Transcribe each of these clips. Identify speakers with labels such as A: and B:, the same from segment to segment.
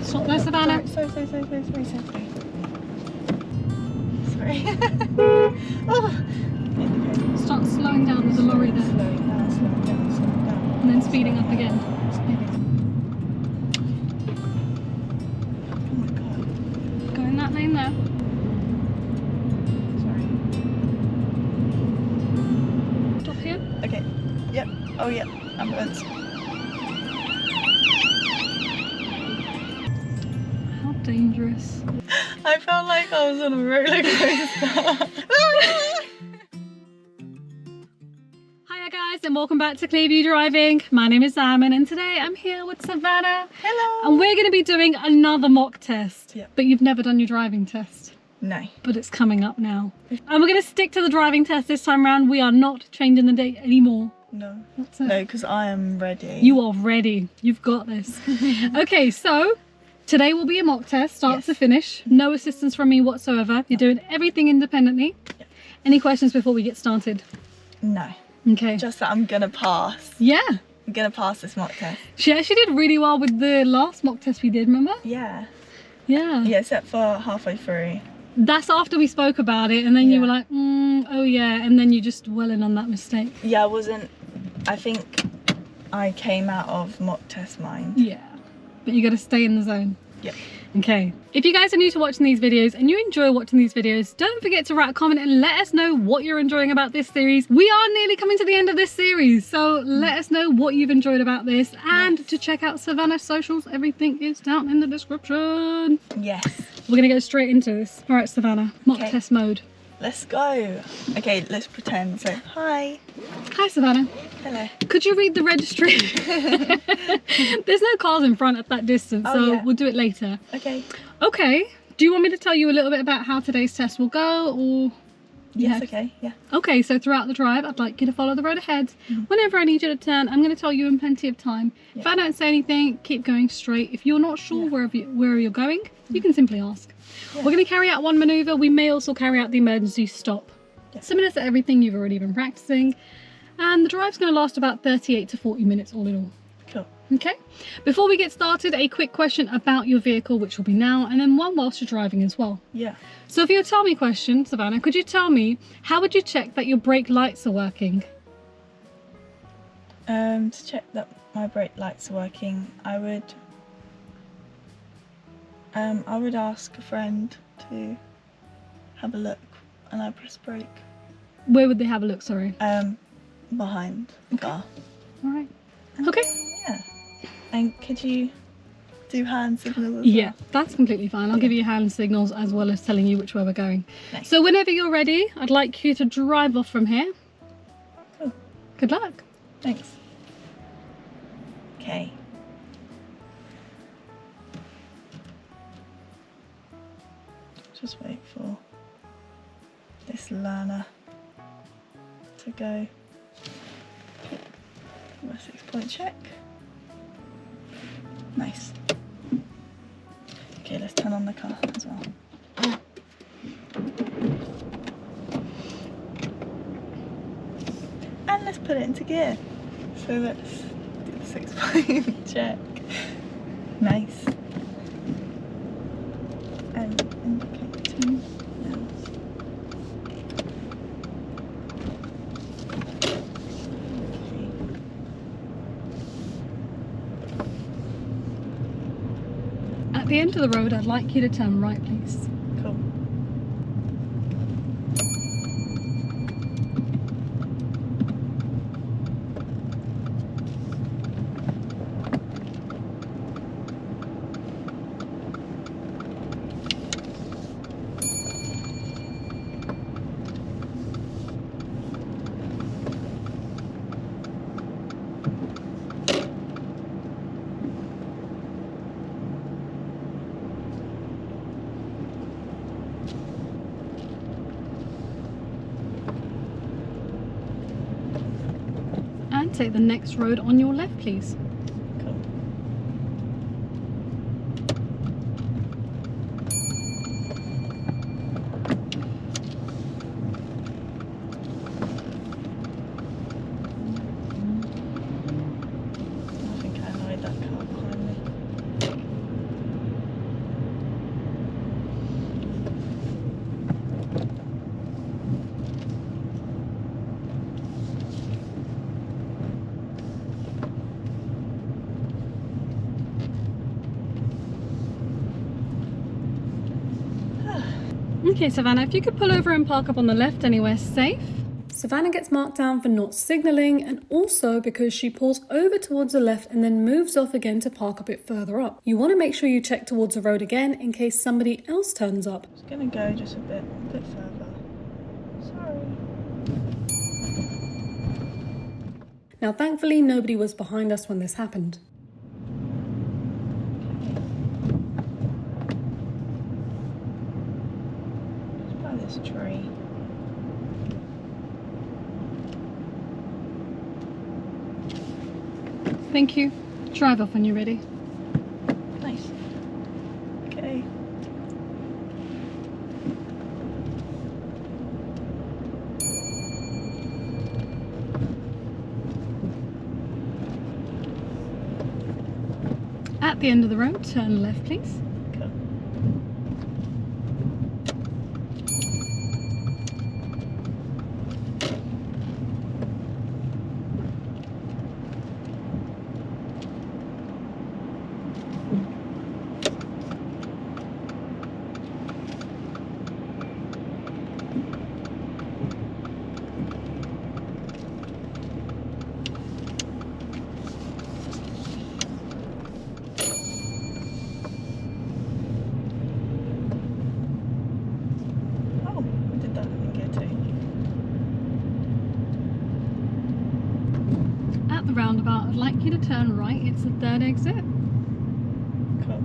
A: Stop there, Savannah.
B: Sorry. Oh.
A: Start slowing down with the lorry there.
B: Slowing down.
A: And then speeding up again.
B: Oh my god.
A: Go in that lane there.
B: Sorry.
A: Stop here.
B: Okay. Yep. Oh yeah. Ambulance.
A: How dangerous.
B: I felt like I was on a roller coaster.
A: Hiya guys, and welcome back to Clearview Driving. My name is Simon, and today I'm here with Savannah.
B: Hello.
A: And we're going to be doing another mock test.
B: Yep.
A: But you've never done your driving test.
B: No.
A: But it's coming up now. And we're going to stick to the driving test this time around. We are not changing the date anymore.
B: No.
A: That's it.
B: No, because I am ready.
A: You are ready. You've got this. Okay, so today will be a mock test, start to finish. No assistance from me whatsoever. You're doing everything independently.
B: Yep.
A: Any questions before we get started?
B: No.
A: Okay.
B: Just that I'm gonna pass.
A: Yeah.
B: I'm gonna pass this mock test.
A: She actually did really well with the last mock test we did, remember?
B: Yeah.
A: Yeah.
B: Yeah, except for halfway through.
A: That's after we spoke about it, and then you were like, oh yeah, and then you just dwelling on that mistake.
B: Yeah, I think I came out of mock test mind.
A: Yeah. But you got to stay in the zone.
B: Yep.
A: Okay. If you guys are new to watching these videos and you enjoy watching these videos, don't forget to write a comment and let us know what you're enjoying about this series. We are nearly coming to the end of this series, so let us know what you've enjoyed about this, and to check out Savannah's socials, everything is down in the description.
B: Yes.
A: We're gonna go straight into this. All right, Savannah, mock test mode.
B: Let's go. Okay, let's pretend. So, hi.
A: Hi, Savannah.
B: Hello.
A: Could you read the registry? There's no cars in front at that distance, so we'll do it later.
B: Okay.
A: Okay. Do you want me to tell you a little bit about how today's test will go, or?
B: Yes, okay, yeah.
A: Okay, so throughout the drive, I'd like you to follow the road ahead. Whenever I need you to turn, I'm going to tell you in plenty of time. If I don't say anything, keep going straight. If you're not sure where you're going, you can simply ask. We're going to carry out one manoeuvre. We may also carry out the emergency stop. Similar to everything you've already been practicing. And the drive's going to last about 38 to 40 minutes all in all.
B: Cool.
A: Okay. Before we get started, a quick question about your vehicle, which will be now, and then one whilst you're driving as well.
B: Yeah.
A: So for your tell me question, Savannah, could you tell me, how would you check that your brake lights are working?
B: To check that my brake lights are working, I would ask a friend to have a look, and I press brake.
A: Where would they have a look, sorry?
B: Behind the car.
A: All right. Okay.
B: Yeah. And could you do hand signals as
A: Yeah,
B: well?
A: that's completely fine. I'll give you hand signals as well as telling you which way we're going.
B: Nice.
A: So whenever you're ready, I'd like you to drive off from here.
B: Cool.
A: Good luck.
B: Thanks. Okay. Just wait for this learner to go. My 6-point check. Nice. Okay, let's turn on the car as well. And let's put it into gear. So let's do the 6-point check. Nice. And indicate 2 now.
A: At the end of the road, I'd like you to turn right, please.
B: Cool.
A: And take the next road on your left, please.
B: Cool. I think I annoyed that car behind me.
A: Okay, Savannah, if you could pull over and park up on the left anywhere safe. Savannah gets marked down for not signalling and also because she pulls over towards the left and then moves off again to park a bit further up. You want to make sure you check towards the road again in case somebody else turns up.
B: It's gonna go just a bit further. Sorry.
A: Now, thankfully, nobody was behind us when this happened.
B: Just by this tree.
A: Thank you. Drive off when you're ready.
B: Nice. Okay.
A: At the end of the road, turn left, please.
B: Cool. Oh, I did that in gear 2.
A: At the roundabout, I'd like you to turn right. It's the third exit.
B: Cool.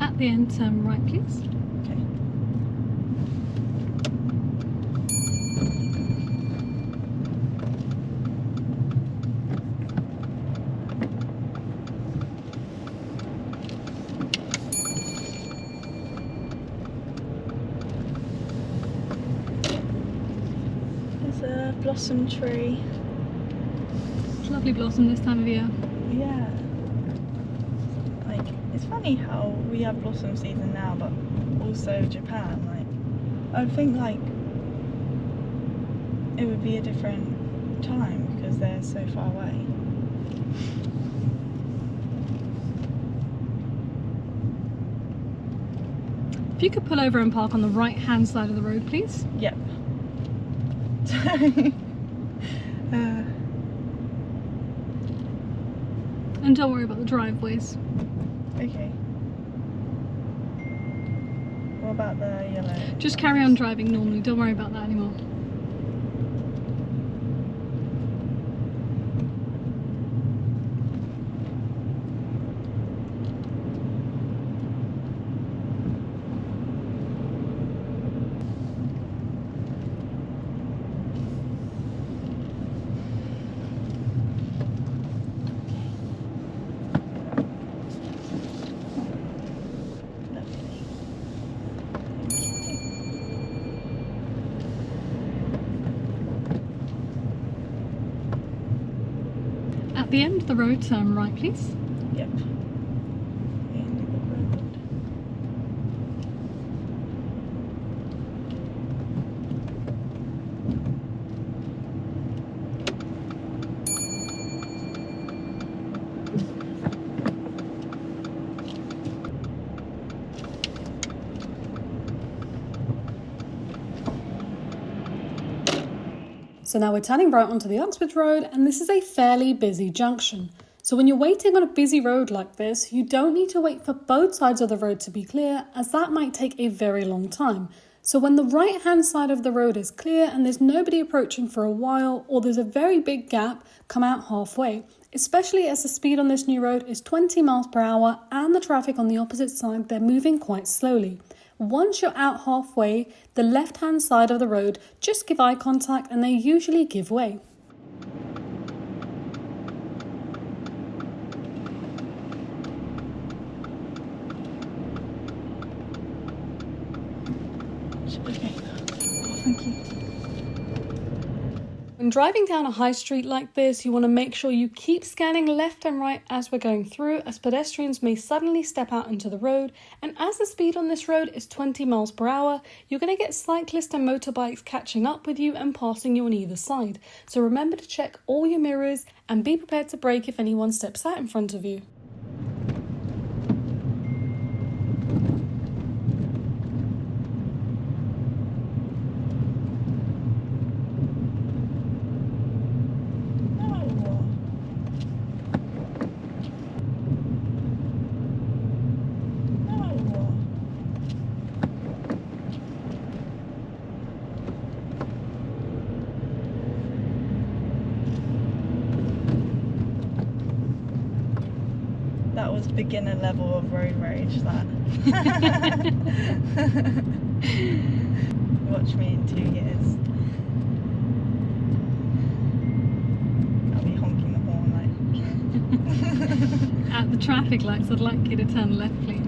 A: At the end, turn right, please.
B: Okay. There's a blossom tree.
A: It's lovely blossom this time of year.
B: Yeah. Like, it's funny how we have blossom season now, but also Japan. Like, I would think like it would be a different time because they're so far away.
A: If you could pull over and park on the right-hand side of the road, please.
B: Yep.
A: And don't worry about the driveways.
B: Okay. What about the yellow?
A: Just carry on driving normally. Don't worry about that anymore.
B: Lovely.
A: At the end of the road, turn right, please.
B: Yep. End of the road.
A: So now we're turning right onto the Uxbridge Road, and this is a fairly busy junction. So when you're waiting on a busy road like this, you don't need to wait for both sides of the road to be clear, as that might take a very long time. So when the right hand side of the road is clear and there's nobody approaching for a while, or there's a very big gap, come out halfway. Especially as the speed on this new road is 20 miles per hour and the traffic on the opposite side, they're moving quite slowly. Once you're out halfway, the left-hand side of the road, just give eye contact and they usually give way.
B: much. Okay. Oh, thank you.
A: When driving down a high street like this, you want to make sure you keep scanning left and right as we're going through, as pedestrians may suddenly step out into the road, and as the speed on this road is 20 miles per hour, you're going to get cyclists and motorbikes catching up with you and passing you on either side. So remember to check all your mirrors and be prepared to brake if anyone steps out in front of you.
B: That was beginner level of road rage, that. Watch me in 2 years. I'll be honking the horn like...
A: At the traffic lights, I'd like you to turn left, please.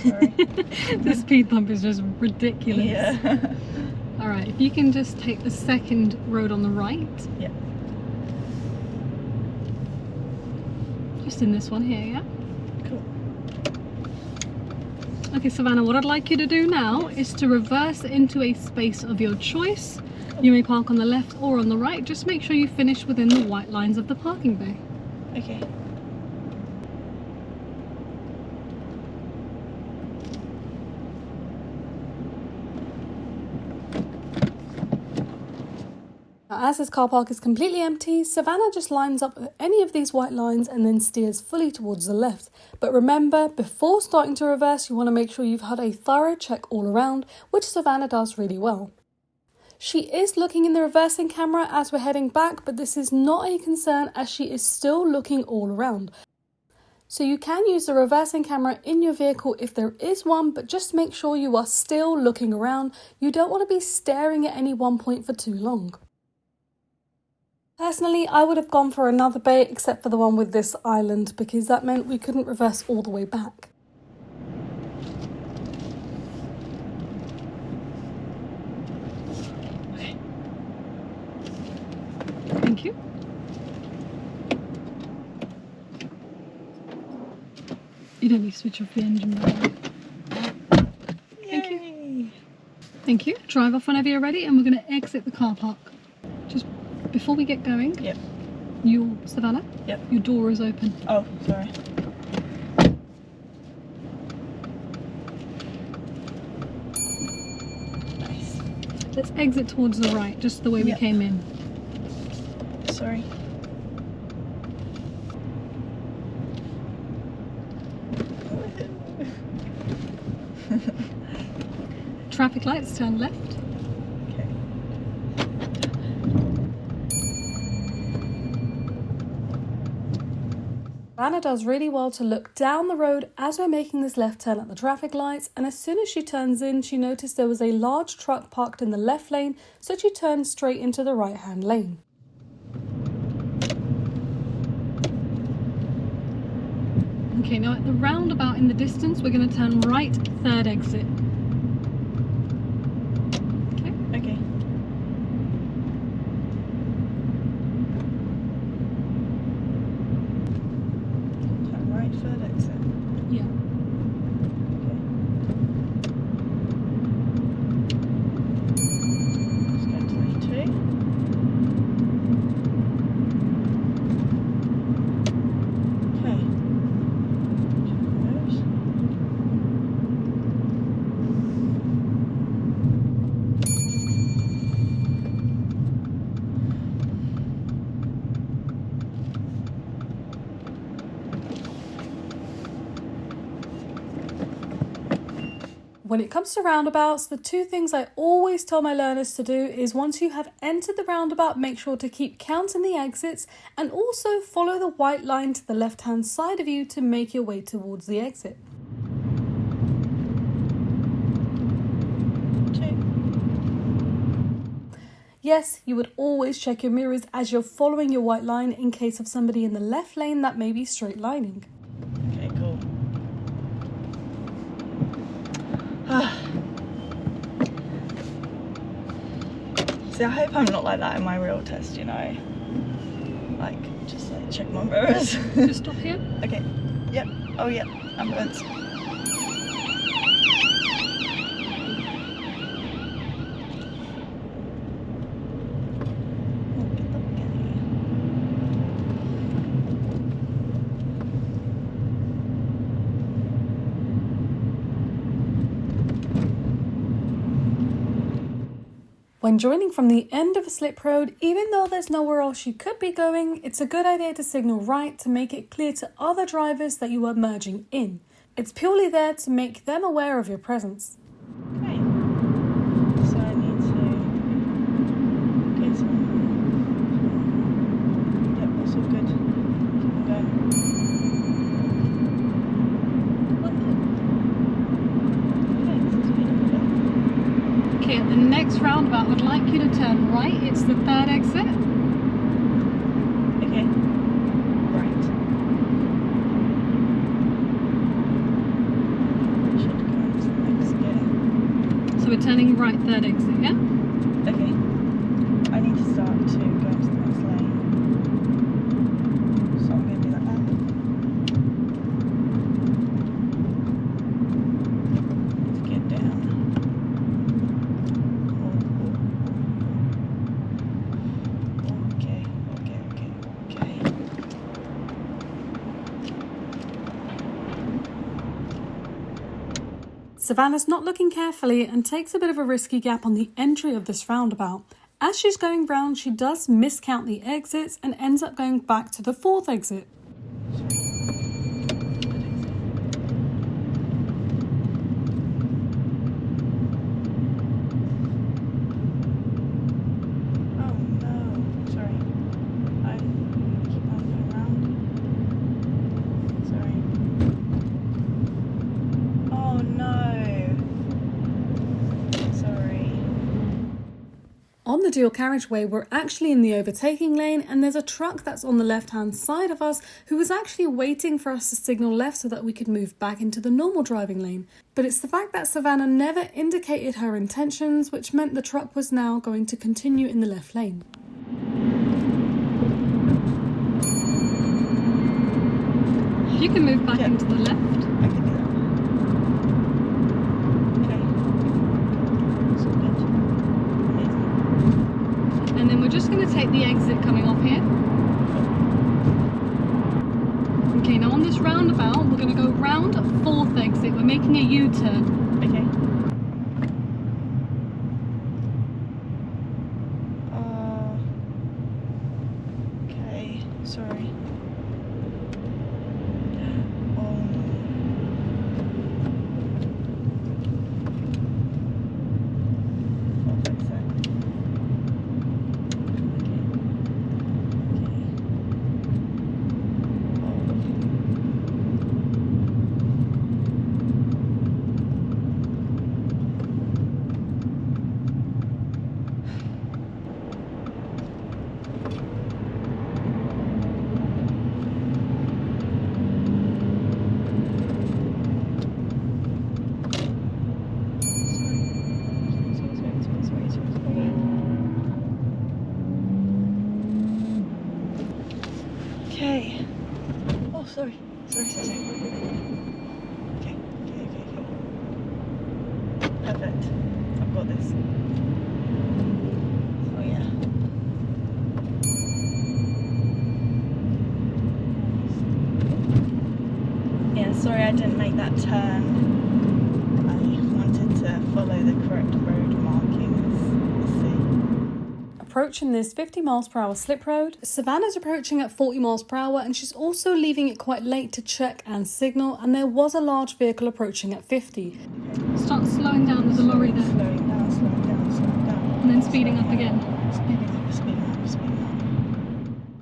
B: Sorry.
A: The speed bump is just ridiculous.
B: Yeah.
A: Alright, if you can just take the second road on the right.
B: Yeah.
A: Just in this one here, yeah?
B: Cool.
A: Okay, Savannah, what I'd like you to do now is to reverse into a space of your choice. You may park on the left or on the right. Just make sure you finish within the white lines of the parking bay.
B: Okay.
A: Now, as this car park is completely empty, Savannah just lines up with any of these white lines and then steers fully towards the left. But remember, before starting to reverse, you want to make sure you've had a thorough check all around, which Savannah does really well. She is looking in the reversing camera as we're heading back, but this is not a concern as she is still looking all around. So you can use the reversing camera in your vehicle if there is one, but just make sure you are still looking around. You don't want to be staring at any one point for too long. Personally, I would have gone for another bay except for the one with this island because that meant we couldn't reverse all the way back. Thank you. You don't need to switch off the engine, by the way. Thank you. Thank you. Drive off whenever you're ready and we're going to exit the car park. Just before we get going,
B: Yep.
A: Savannah?
B: Yep.
A: Your door is open.
B: Oh, sorry. Nice.
A: Let's exit towards the right, just the way we came in.
B: Sorry.
A: Traffic lights, turn left.
B: Okay.
A: Savannah does really well to look down the road as we're making this left turn at the traffic lights, and as soon as she turns in, she noticed there was a large truck parked in the left lane, so she turned straight into the right-hand lane. Okay, now at the roundabout in the distance, we're going to turn right, third exit. Okay.
B: Okay. Turn right, third exit.
A: Yeah.
B: Let's go to 22. Okay. Check those.
A: When it comes to roundabouts, the two things I always tell my learners to do is once you have entered the roundabout, make sure to keep counting the exits and also follow the white line to the left-hand side of you to make your way towards the exit. Yes, you would always check your mirrors as you're following your white line in case of somebody in the left lane that may be straight lining.
B: Okay, cool. See, I hope I'm not like that in my real test, you know? Like, just like check my mirrors.
A: Just stop here.
B: Okay, yep, oh yep, ambulance.
A: When joining from the end of a slip road, even though there's nowhere else you could be going, it's a good idea to signal right to make it clear to other drivers that you are merging in. It's purely there to make them aware of your presence.
B: Okay, so I need to get some. Yep, that's all good. Keep on going. Okay, this is beautiful.
A: Okay, at the next roundabout, I'd like you to turn right. It's the third exit.
B: Okay, right. Should go into the next gear.
A: So we're turning right, third exit, yeah?
B: Okay, I need to start to go into the next lane. So I'm going to do that now. Let's get down. Okay.
A: Savannah's not looking carefully and takes a bit of a risky gap on the entry of this roundabout. As she's going round, she does miscount the exits and ends up going back to the fourth exit.
B: Oh no, sorry. I keep on going round. Sorry. Oh no. Sorry.
A: On the dual carriageway, we're actually in the overtaking lane and there's a truck that's on the left-hand side of us who was actually waiting for us to signal left so that we could move back into the normal driving lane. But it's the fact that Savannah never indicated her intentions, which meant the truck was now going to continue in the left lane. You can move back into the left.
B: I can do that. Okay. That's all good. Amazing.
A: And then we're just going to take the exit coming off here. Okay, now on this roundabout, we're going to go round fourth exit. We're making a U-turn.
B: Okay. Okay, sorry. Okay. Oh, sorry. Sorry. Okay. Perfect. I've got this. Oh, yeah. Yeah, sorry I didn't make that turn. I wanted to follow the correct road markings. Let's see.
A: approaching this 50 miles per hour slip road. Savannah's approaching at 40 miles per hour and she's also leaving it quite late to check and signal, and there was a large vehicle approaching at 50.
B: Start slowing down, there's a lorry there. Slowing down.
A: And then speeding up again.
B: Speeding up.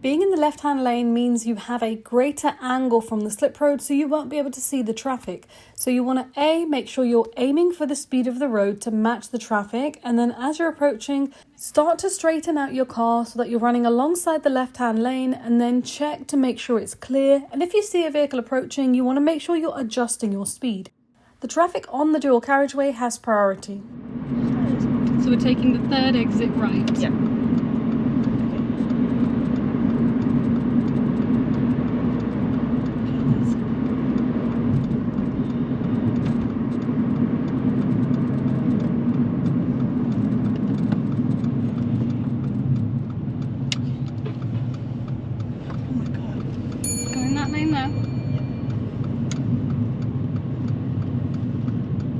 A: Being in the left-hand lane means you have a greater angle from the slip road, so you won't be able to see the traffic. So you want to make sure you're aiming for the speed of the road to match the traffic, and then as you're approaching, start to straighten out your car so that you're running alongside the left-hand lane, and then check to make sure it's clear. And if you see a vehicle approaching, you want to make sure you're adjusting your speed. The traffic on the dual carriageway has priority.
B: So we're taking the third exit right.
A: Yeah.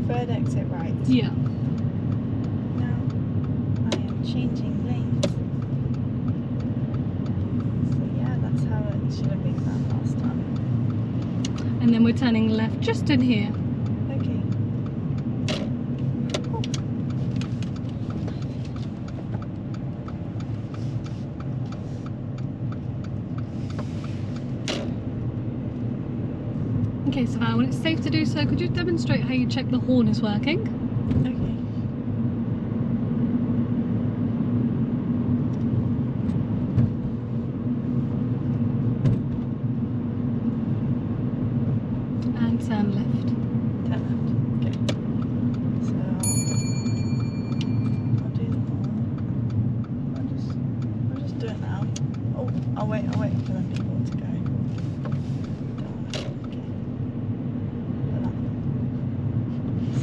B: Third exit right.
A: Yeah.
B: Now I am changing lanes. So yeah, that's how it should have been done last time.
A: And then we're turning left just in here.
B: Okay.
A: Okay, Savannah, when it's safe to do so, could you demonstrate how you check the horn is working?
B: Okay.
A: And turn left.
B: Turn left. Okay. So I'll do the horn. I'll just do it now. Oh, I'll wait for the people to go.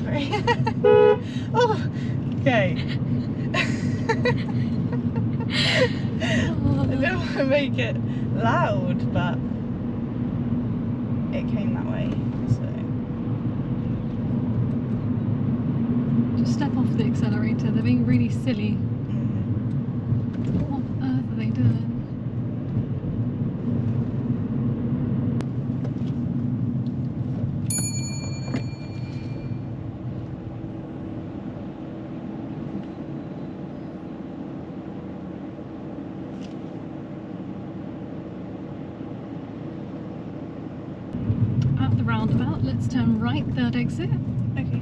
B: Sorry. Oh, okay. I didn't want to make it loud, but it came that way, so.
A: Just step off the accelerator, they're being really silly.
B: Mm-hmm.
A: What on earth are they doing? At the roundabout, let's turn right, third exit.
B: Okay.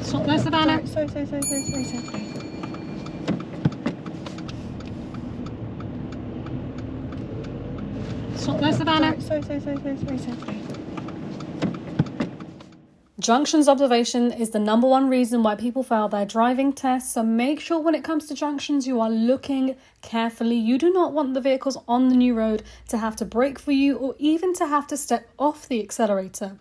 A: Stop there, Savannah.
B: Sorry.
A: Stop there, Savannah.
B: Sorry.
A: Junctions observation is the #1 reason why people fail their driving tests, so make sure when it comes to junctions you are looking carefully. You do not want the vehicles on the new road to have to brake for you or even to have to step off the accelerator.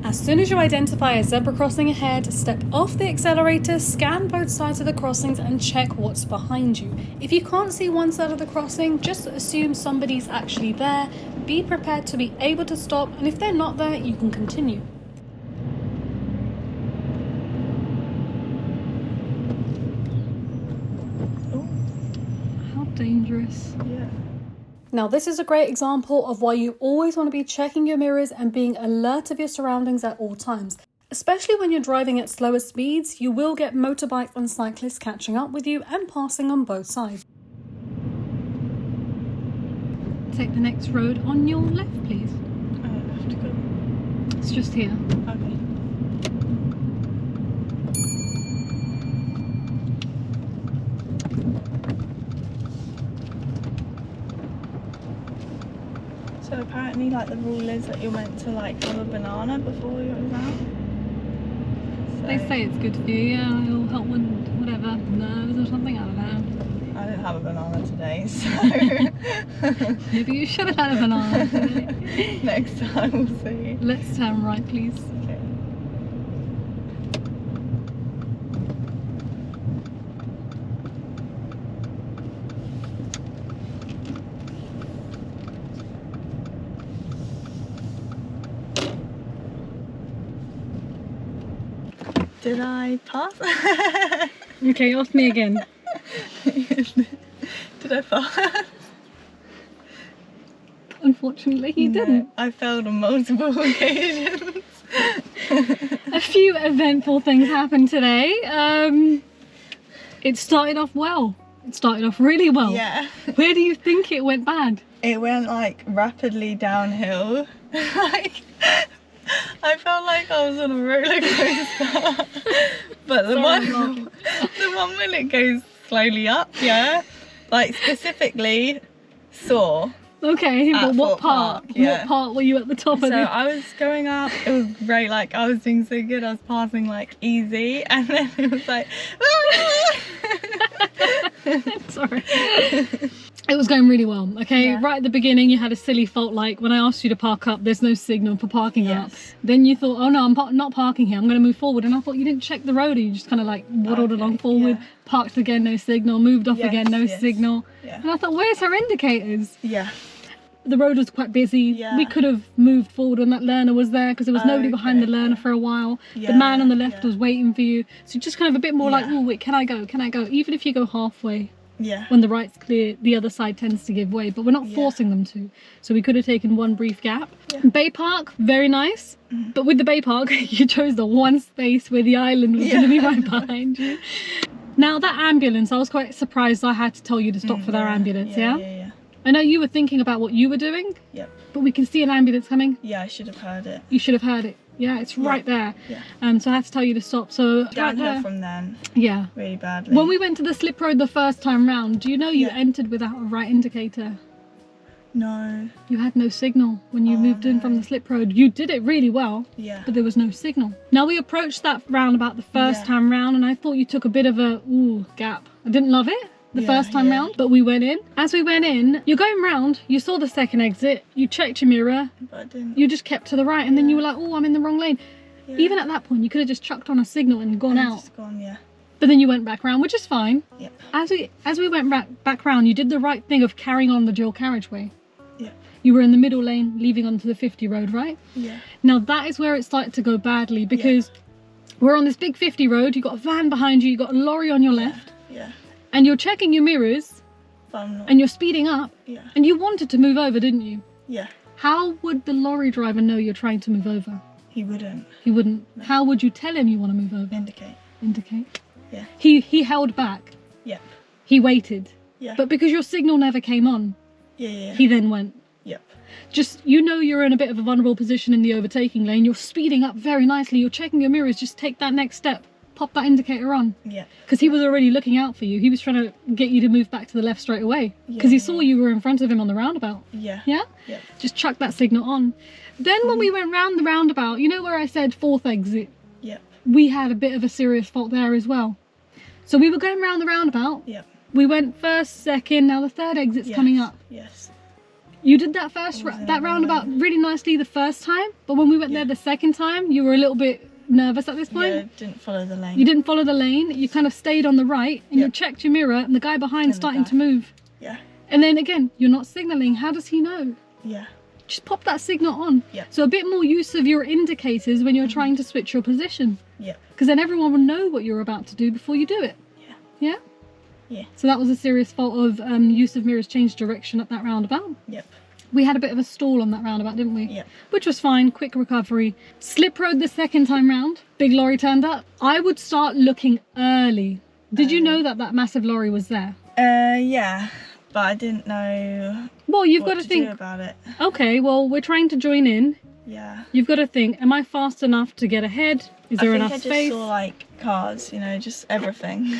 A: As soon as you identify a zebra crossing ahead, step off the accelerator, scan both sides of the crossings and check what's behind you. If you can't see one side of the crossing, just assume somebody's actually there. Be prepared to be able to stop, and if they're not there, you can continue.
B: Oh,
A: How dangerous.
B: yeah.
A: Now, this is a great example of why you always want to be checking your mirrors and being alert of your surroundings at all times. Especially when you're driving at slower speeds, you will get motorbikes and cyclists catching up with you and passing on both sides. take the next road on your left, please.
B: I have to go.
A: It's just here.
B: Okay. So apparently, like, the rule is that you're meant to like have a banana before your exam. So
A: They say it's good for you, yeah, it'll help with whatever, nerves or something, I don't know.
B: I didn't have a banana today, so
A: Maybe you should have had a banana today.
B: next time we'll see.
A: Let's turn right, please.
B: Okay. Did I pass?
A: Okay, ask me again.
B: Did I pass?
A: Unfortunately, you
B: No,
A: didn't.
B: I failed on multiple occasions.
A: A few eventful things happened today. It started off well. It started off really well.
B: Yeah.
A: Where do you think it went bad?
B: It went like rapidly downhill. Like, I felt like I was on a roller coaster. But the
A: Sorry, I'm laughing.
B: the one minute goes slowly up, yeah. Like specifically saw.
A: Okay,
B: At
A: but what
B: Fort
A: part?
B: Park, yeah.
A: What part were you at the top
B: So
A: of it?
B: I was going up, it was great, like I was doing so good, I was passing like easy, and then it was like
A: Sorry. It was going really well, okay?
B: Yeah.
A: Right at the beginning, you had a silly fault, like when I asked you to park up, there's no signal for parking up.
B: Yes.
A: Then you thought, oh no, I'm not parking here, I'm going to move forward. And I thought you didn't check the road, you just kind of like waddled
B: Okay,
A: along forward,
B: yeah.
A: parked again, no signal, moved off
B: Yes,
A: again, no
B: yes.
A: signal.
B: Yeah.
A: And I thought, where's her indicators?
B: Yeah.
A: The road was quite busy.
B: Yeah.
A: We could have moved forward when that learner was there because there was nobody behind the
B: Okay,
A: learner
B: yeah.
A: for a while. The
B: Yeah,
A: man on the left
B: yeah.
A: was waiting for you. So just kind of a bit more like,
B: Yeah.
A: oh wait, can I go? Can I go? Even if you go halfway,
B: Yeah.
A: when the right's clear, the other side tends to give way, but we're not
B: Yeah.
A: forcing them to. So we could have taken one brief gap.
B: Yeah.
A: Bay Park, very nice.
B: Mhm.
A: But with the Bay Park, you chose the one space where the island was going to be
B: Yeah.
A: right behind you. Now that ambulance, I was quite surprised I had to tell you to stop for their
B: Yeah,
A: ambulance, yeah?
B: Yeah.
A: I know you were thinking about what you were doing,
B: Yep.
A: but we can see an ambulance coming.
B: Yeah, I should have heard it.
A: You should have heard it. Yeah, it's right there.
B: Yeah.
A: So I had to tell you to stop. So right
B: Downhill
A: there.
B: from then,
A: Yeah.
B: really badly.
A: When we went to the slip road the first time round, do you know you
B: Yeah.
A: entered without a right indicator?
B: No.
A: You had no signal when you
B: Oh,
A: moved in from
B: no.
A: the slip road. You did it really well,
B: Yeah.
A: but there was no signal. Now we approached that roundabout the first
B: Yeah.
A: time round, and I thought you took a bit of a gap. I didn't love it the
B: Yeah,
A: first time
B: yeah.
A: round, but we went in. As we went in, you're going round, you saw the second exit, you checked your mirror,
B: But I didn't.
A: you just kept to the right, and then
B: Yeah.
A: you were like, oh, I'm in the wrong lane.
B: Yeah.
A: Even at that point, you could have just chucked on a signal and gone
B: And
A: out.
B: Just gone, yeah.
A: But then you went back round, which is fine.
B: Yep.
A: As we went back round, you did the right thing of carrying on the dual carriageway.
B: Yeah.
A: You were in the middle lane, leaving onto the 50 road, right?
B: Yeah.
A: Now that is where it started to go badly because we're on this big 50 road, you've got a van behind you, you've got a lorry on your left,
B: Yeah.
A: and you're checking your mirrors,
B: But I'm not.
A: and you're speeding up,
B: Yeah.
A: and you wanted to move over, didn't you?
B: Yeah.
A: How would the lorry driver know you're trying to move over?
B: He wouldn't
A: He wouldn't.
B: No.
A: How would you tell him you want to move over?
B: indicate.
A: Indicate.
B: Yeah.
A: He held back.
B: Yep.
A: He waited.
B: Yeah.
A: But because your signal never came on,
B: Yeah.
A: he then went.
B: Yep.
A: Just, you know you're in a bit of a vulnerable position in the overtaking lane. You're speeding up very nicely. You're checking your mirrors. Just take that next step. Pop that indicator on.
B: Yeah.
A: Because he was already looking out for you. He was trying to get you to move back to the left straight away. Because he saw you were in front of him on the roundabout.
B: Yeah.
A: Yeah?
B: Yep.
A: Just chuck that signal on. Then when we went round the roundabout, you know where I said fourth exit?
B: Yep.
A: We had a bit of a serious fault there as well. So we were going round the roundabout.
B: Yep.
A: We went first, second, now the third exit's coming up.
B: Yes.
A: You did that
B: I was in
A: that
B: the
A: roundabout
B: lane.
A: really nicely the first time, but when we went there the second time, you were a little bit nervous at this point.
B: Yeah. Didn't follow the lane.
A: You didn't follow the lane, you kind of stayed on the right, and you
B: Yep.
A: checked your mirror, and the guy behind
B: And the
A: starting
B: guy.
A: to move.
B: Yeah.
A: And then again, you're not signalling. How does he know?
B: Yeah.
A: Just pop that signal on.
B: Yep.
A: So a bit more use of your indicators when you're trying to switch your position.
B: Yep.
A: Because then everyone will know what you're about to do before you do it.
B: Yeah.
A: Yeah?
B: Yeah.
A: So that was a serious fault of use of mirrors change direction at that roundabout.
B: Yep.
A: We had a bit of a stall on that roundabout, didn't we?
B: Yep.
A: Which was fine, quick recovery. Slip road the second time round, big lorry turned up. I would start looking early. Did you know that that massive lorry was there?
B: Yeah. but I didn't know
A: Well, you've
B: what
A: got to
B: to
A: think,
B: do about it.
A: okay, well, we're trying to join in.
B: Yeah.
A: You've got to think, am I fast enough to get ahead? Is there enough
B: I just
A: space?
B: saw like cars, you know, just everything.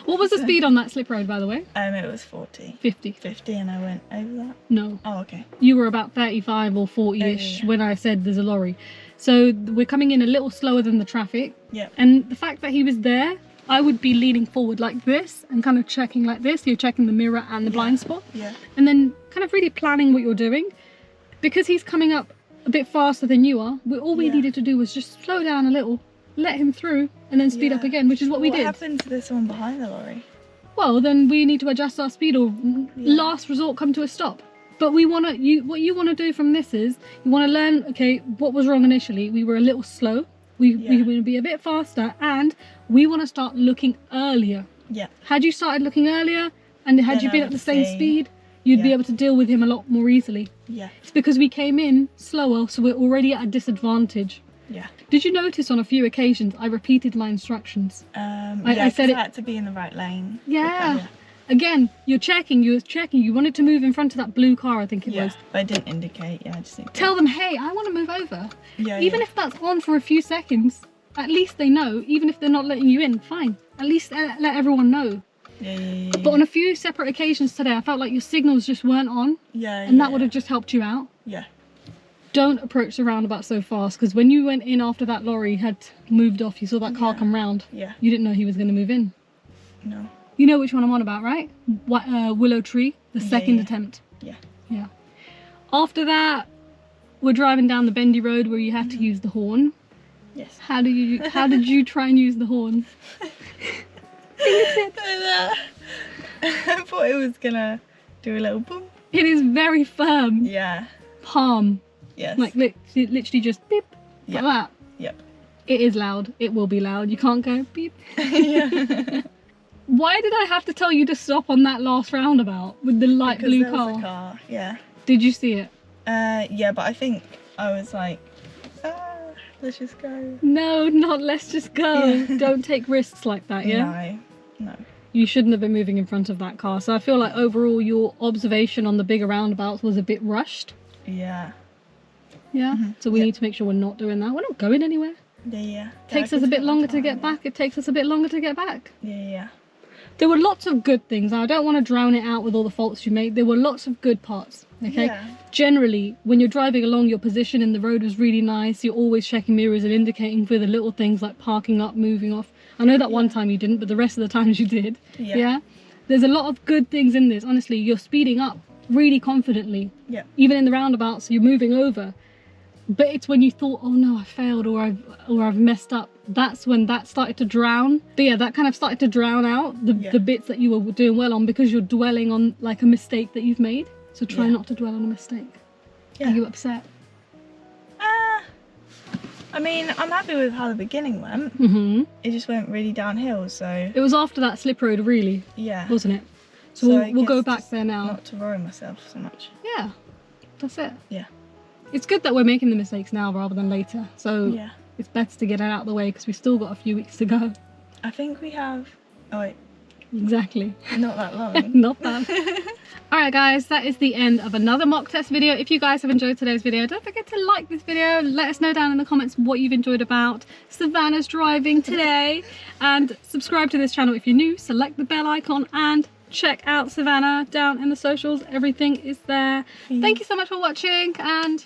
A: What was the speed on that slip road, by the way?
B: It was 40.
A: 50.
B: 50 and I went over that.
A: No.
B: Oh, okay.
A: You were about 35 or 40-ish
B: Yeah.
A: when I said there's a lorry. So we're coming in a little slower than the traffic.
B: Yeah.
A: And the fact that he was there, I would be leaning forward like this and kind of checking like this. You're checking the mirror and the blind spot.
B: Yeah.
A: And then kind of really planning what you're doing. Because he's coming up a bit faster than you are, all we needed to do was just slow down a little, let him through, and then speed up again, which is what we did.
B: What happened to this one behind the lorry?
A: Well, then we need to adjust our speed or last resort come to a stop. But we want to, what you want to do from this is, you want to learn, okay, what was wrong initially? We were a little slow. We want to be a bit faster, and we want to start looking earlier.
B: Yeah.
A: Had you started looking earlier, and had
B: Then
A: you
B: I
A: been at
B: would
A: the same
B: see.
A: speed, you'd be able to deal with him a lot more easily.
B: Yeah.
A: It's because we came in slower, so we're already at a disadvantage.
B: Yeah.
A: Did you notice on a few occasions I repeated my instructions?
B: I said it had to be in the right lane.
A: Yeah. Again, you wanted to move in front of that blue car, I think it was.
B: But I didn't indicate, I just think.
A: Tell them, hey, I want to move over.
B: Yeah.
A: Even if that's on for a few seconds, at least they know. Even if they're not letting you in, fine. At least let everyone know.
B: Yeah.
A: But on a few separate occasions today, I felt like your signals just weren't on.
B: Yeah.
A: And that would have just helped you out.
B: Yeah.
A: Don't approach the roundabout so fast, because when you went in after that lorry had moved off, you saw that car come round.
B: Yeah.
A: You didn't know he was going to move in.
B: No.
A: You know which one I'm on about, right? Willow Tree, the second attempt.
B: Yeah.
A: Yeah. After that, we're driving down the bendy road where you have to use the horn.
B: Yes.
A: How did you try and use the horn?
B: I thought it was gonna do a little boom.
A: It is very firm.
B: Yeah.
A: Palm.
B: Yes.
A: Like literally just beep. Like that.
B: Yep.
A: It is loud. It will be loud. You can't go beep.
B: Yeah.
A: Why did I have to tell you to stop on that last roundabout with the light
B: Because
A: blue
B: there was
A: car?
B: a car? Yeah.
A: Did you see it?
B: Yeah, but I think I was like, let's just go.
A: No, not let's just go.
B: Yeah.
A: Don't take risks like that, yeah?
B: No.
A: You shouldn't have been moving in front of that car. So I feel like overall your observation on the bigger roundabouts was a bit rushed.
B: Yeah.
A: Yeah. So we need to make sure we're not doing that. We're not going anywhere.
B: Yeah.
A: Takes us a bit longer to get back. It takes us a bit longer to get back.
B: Yeah.
A: There were lots of good things. I don't want to drown it out with all the faults you made. There were lots of good parts. Okay.
B: Yeah.
A: Generally, when you're driving along, your position in the road was really nice. You're always checking mirrors and indicating for the little things like parking up, moving off. I know that one time you didn't, but the rest of the times you did. Yeah. There's a lot of good things in this. Honestly, you're speeding up really confidently.
B: Yeah.
A: Even in the roundabouts, you're moving over. But it's when you thought, oh no, I failed or I've messed up. That's when that started to drown. But yeah, that kind of started to drown out the bits that you were doing well on, because you're dwelling on like a mistake that you've made. So try not to dwell on a mistake.
B: Yeah.
A: Are you upset?
B: I mean, I'm happy with how the beginning went.
A: Mm-hmm.
B: It just went really downhill, so...
A: It was after that slip road, really,
B: Yeah.
A: wasn't it? So
B: I
A: we'll go
B: guess
A: back
B: just
A: there now.
B: Not to worry myself so much.
A: Yeah, that's it.
B: Yeah.
A: It's good that we're making the mistakes now rather than later. So
B: Yeah.
A: it's better to get it out of the way because we've still got a few weeks to go.
B: I think we have... Oh wait,
A: Exactly.
B: not that long.
A: Not bad. Alright guys, that is the end of another mock test video. If you guys have enjoyed today's video, don't forget to like this video. Let us know down in the comments what you've enjoyed about Savannah's driving today. And subscribe to this channel if you're new. Select the bell icon and check out Savannah down in the socials. Everything is there. Thank you so much for watching and